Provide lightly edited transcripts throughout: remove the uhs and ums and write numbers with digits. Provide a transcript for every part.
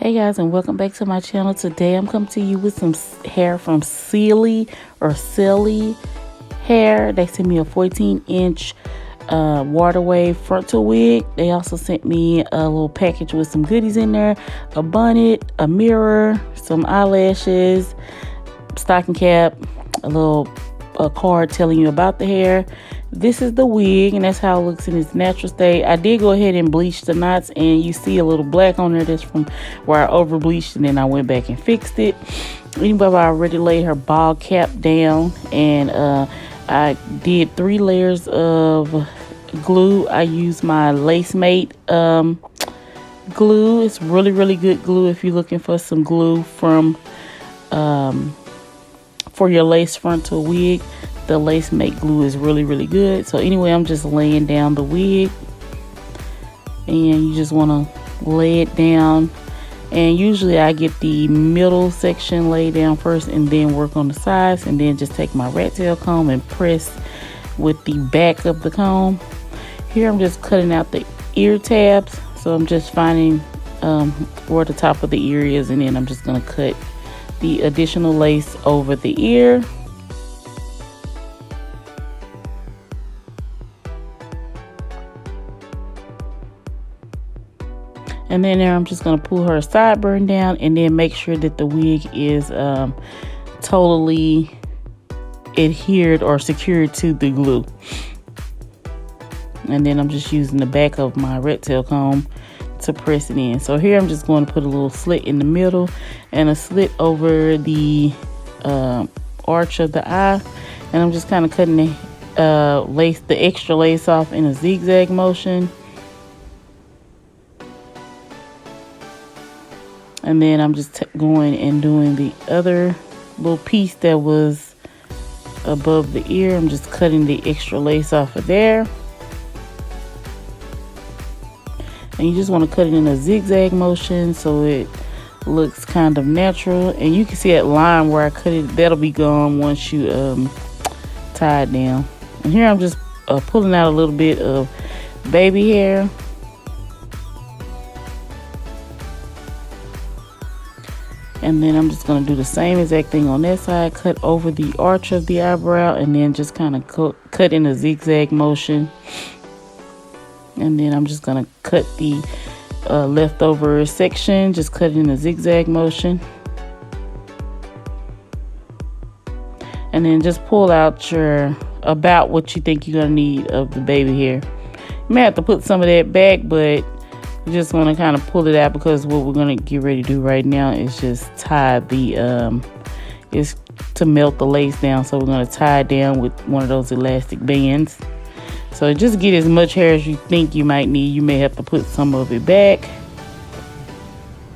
Hey guys, and welcome back to my channel. Today I'm coming to you with some hair from Celie Hair. They sent me a 14-inch water wave frontal wig. They also sent me a little package with some goodies in there: a bonnet, a mirror, some eyelashes, stocking cap, a card telling you about the hair. This is the wig, and that's how it looks in its natural state. I did go ahead and bleach the knots, and you see a little black on there. That's from where I over bleached, and then I went back and fixed it. Anyway, I already laid her ball cap down, and I did 3 layers of glue. I used my Lace Mate glue. It's really good glue if you're looking for some glue from for your lace frontal wig. The Lace Mate glue is really good. So anyway, I'm just laying down the wig, and you just want to lay it down. And usually I get the middle section laid down first and then work on the sides, and then just take my rat tail comb and press with the back of the comb. Here I'm just cutting out the ear tabs, so I'm just finding where the top of the ear is, and then I'm just going to cut the additional lace over the ear. And then there I'm just going to pull her sideburn down, and then make sure that the wig is totally adhered or secured to the glue. And then I'm just using the back of my rat tail comb to press it in. So here I'm just going to put a little slit in the middle and a slit over the arch of the eye. And I'm just kind of cutting the extra lace off in a zigzag motion. And then I'm just going and doing the other little piece that was above the ear. I'm just cutting the extra lace off of there. And you just want to cut it in a zigzag motion so it looks kind of natural. And you can see that line where I cut it, that'll be gone once you tie it down. And here I'm just pulling out a little bit of baby hair. And then I'm just going to do the same exact thing on that side. Cut over the arch of the eyebrow, and then just kind of cut in a zigzag motion. And then I'm just going to cut the leftover section. Just cut in a zigzag motion. And then just pull out about what you think you're going to need of the baby hair. You may have to put some of that back, but you just want to kind of pull it out, because what we're going to get ready to do right now is just tie is to melt the lace down. So we're going to tie it down with one of those elastic bands. So just get as much hair as you think you might need. You may have to put some of it back.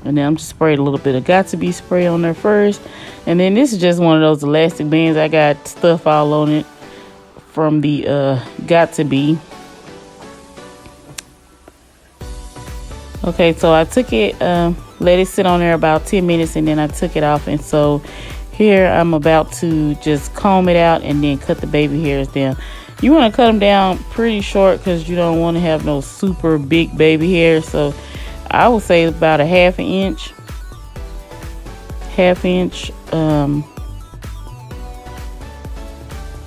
And then I'm just spraying a little bit of Got2b spray on there first. And then this is just one of those elastic bands. I got stuff all on it from the Got2b. Okay, so I took it, let it sit on there about 10 minutes, and then I took it off. And so here I'm about to just comb it out and then cut the baby hairs down. You want to cut them down pretty short, because you don't want to have no super big baby hair. So I would say about a half inch.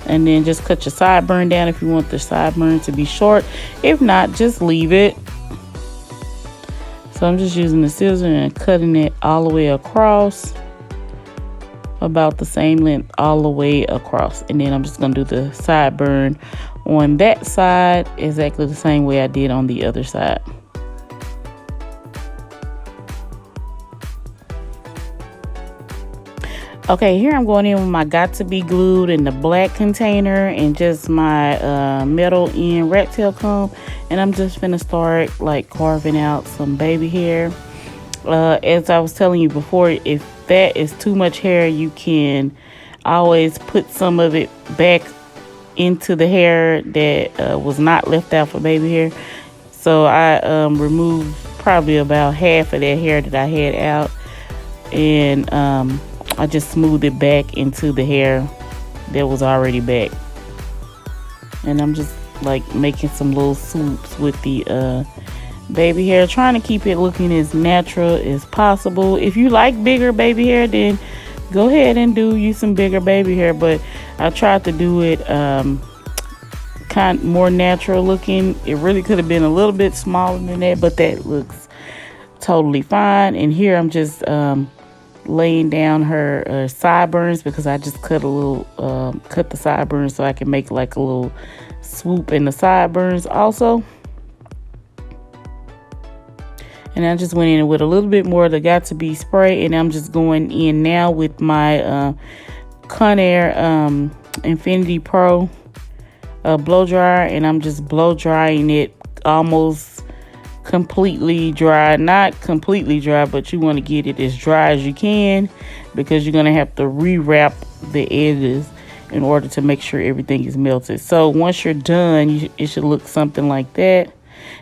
And then just cut your sideburn down if you want the sideburn to be short. If not, just leave it. So I'm just using the scissors and cutting it all the way across, about the same length all the way across. And then I'm just going to do the sideburn on that side exactly the same way I did on the other side. Okay, here I'm going in with my Got2b glued in the black container and just my metal end rat tail comb. And I'm just gonna start like carving out some baby hair. As I was telling you before, if that is too much hair, you can always put some of it back into the hair that was not left out for baby hair. So I removed probably about half of that hair that I had out, and I just smoothed it back into the hair that was already back. And I'm just like making some little swoops with the baby hair, trying to keep it looking as natural as possible. If you like bigger baby hair, then go ahead and do you some bigger baby hair, but I tried to do it kind more natural looking. It really could have been a little bit smaller than that, but that looks totally fine. And here I'm just laying down her sideburns, because I just cut the sideburns so I can make like a little swoop in the sideburns also. And I just went in with a little bit more of the Got To Be spray, and I'm just going in now with my Conair Infinity Pro blow dryer, and I'm just blow drying it almost completely dry. Not completely dry, but you want to get it as dry as you can, because you're going to have to rewrap the edges in order to make sure everything is melted. So once you're done, it should look something like that.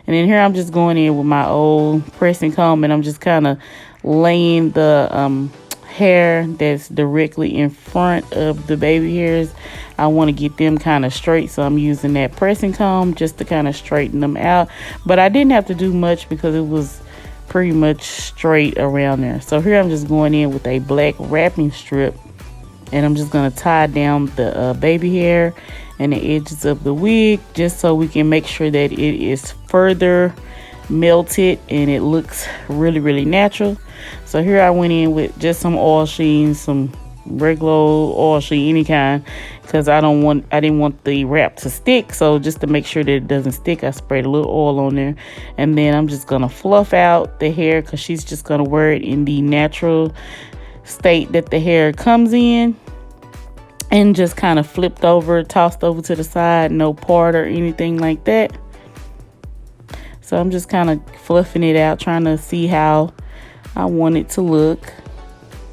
And then here I'm just going in with my old pressing comb, and I'm just kind of laying the hair that's directly in front of the baby hairs. I want to get them kind of straight, so I'm using that pressing comb just to kind of straighten them out. But I didn't have to do much because it was pretty much straight around there. So here I'm just going in with a black wrapping strip, and I'm just going to tie down the baby hair and the edges of the wig, just so we can make sure that it is further melted and it looks really, really natural. So here I went in with just some oil sheen, some regular oil sheen, any kind, because I didn't want the wrap to stick. So just to make sure that it doesn't stick, I sprayed a little oil on there. And then I'm just gonna fluff out the hair, because she's just gonna wear it in the natural state that the hair comes in, and just kind of flipped over, tossed over to the side, no part or anything like that. So I'm just kind of fluffing it out, trying to see how I want it to look.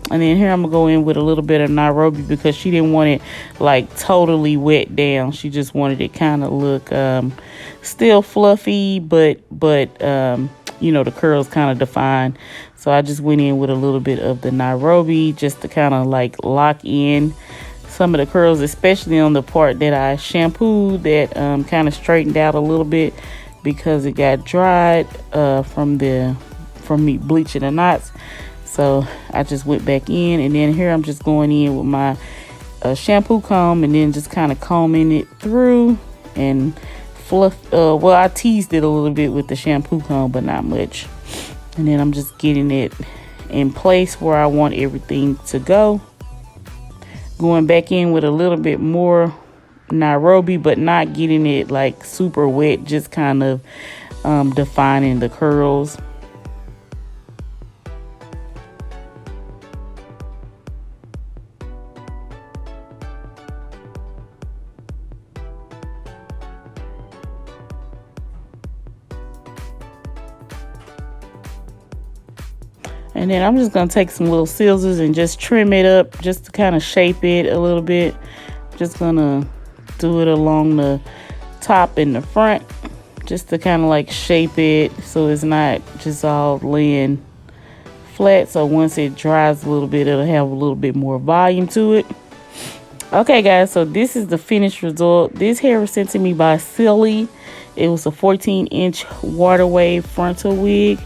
And then here I'm gonna go in with a little bit of Nairobi, because she didn't want it like totally wet down. She just wanted it kind of look still fluffy, but you know, the curls kind of defined. So I just went in with a little bit of the Nairobi just to kind of like lock in some of the curls, especially on the part that I shampooed, that kind of straightened out a little bit because it got dried from me bleaching the knots. So I just went back in, and then here I'm just going in with my shampoo comb, and then just kind of combing it through and fluff. Well, I teased it a little bit with the shampoo comb, but not much. And then I'm just getting it in place where I want everything to go. Going back in with a little bit more Nairobi, but not getting it like super wet, just kind of defining the curls. And then I'm just going to take some little scissors and just trim it up, just to kind of shape it a little bit. Just going to do it along the top and the front, just to kind of like shape it so it's not just all laying flat. So once it dries a little bit, it'll have a little bit more volume to it. Okay, guys, so this is the finished result. This hair was sent to me by Celie. It was a 14-inch water wave frontal wig.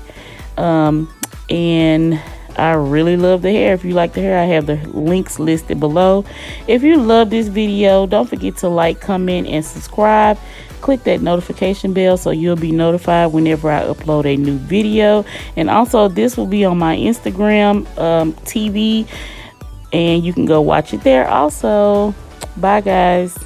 And I really love the hair. If you like the hair, I have the links listed below. If you love this video, don't forget to like, comment, and subscribe. Click that notification bell so you'll be notified whenever I upload a new video. And also, this will be on my Instagram TV, and you can go watch it there also. Bye, guys.